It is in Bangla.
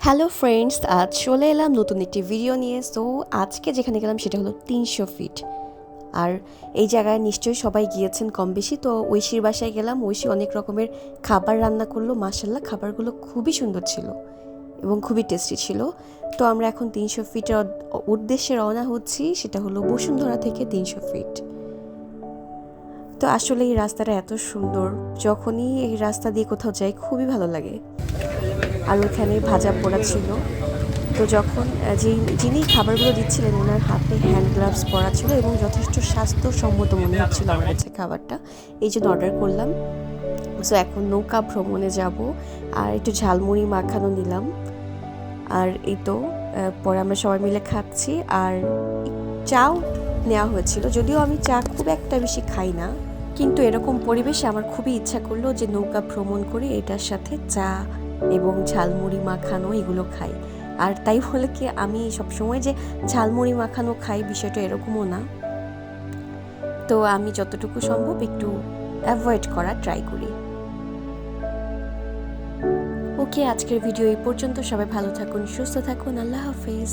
হ্যালো ফ্রেন্ডস, আজ চলে এলাম নতুন একটি ভিডিও নিয়ে। সো আজকে যেখানে গেলাম সেটা হলো 300 ফিট। আর এই জায়গায় নিশ্চয়ই সবাই গিয়েছেন কম বেশি। তো ঐশীর বাসায় গেলাম, ঐশী অনেক রকমের খাবার রান্না করলো। মাশাল্লাহ, খাবারগুলো খুবই সুন্দর ছিল এবং খুবই টেস্টি ছিল। তো আমরা এখন 300 ফিটের উদ্দেশ্যে রওনা হচ্ছি, সেটা হলো বসুন্ধরা থেকে 300 ফিট। তো আসলে এই রাস্তাটা এত সুন্দর, যখনই এই রাস্তা দিয়ে কোথাও যাই খুবই ভালো লাগে। আর ওইখানে ভাজা পোড়া ছিল। তো যখন যিনি খাবারগুলো দিচ্ছিলেন ওনার হাতে হ্যান্ড গ্লাভস পরা ছিল এবং যথেষ্ট স্বাস্থ্যসম্মত মনে হচ্ছিল আমার কাছে খাবারটা, এই জন্য অর্ডার করলাম। সো এখন নৌকা ভ্রমণে যাব, আর একটু ঝালমুড়ি মাখানো নিলাম। আর এই তো পরে আমরা সবাই মিলে খাচ্ছি। আর চাও নেওয়া হয়েছিল, যদিও আমি চা খুব একটা বেশি খাই না, কিন্তু এরকম পরিবেশে আমার খুবই ইচ্ছা করলো যে নৌকা ভ্রমণ করে এটার সাথে চা এবং ঝালমুড়ি মাখানো এগুলো খাই। আর তাই বলে কি আমি সবসময় যে ঝালমুড়ি মাখানো খাই বিষয়টা এরকমও না। তো আমি যতটুকু সম্ভব একটু অ্যাভয়েড করার ট্রাই করি। ওকে, আজকের ভিডিও এই পর্যন্ত। সবাই ভালো থাকুন, সুস্থ থাকুন। আল্লাহ হাফেজ।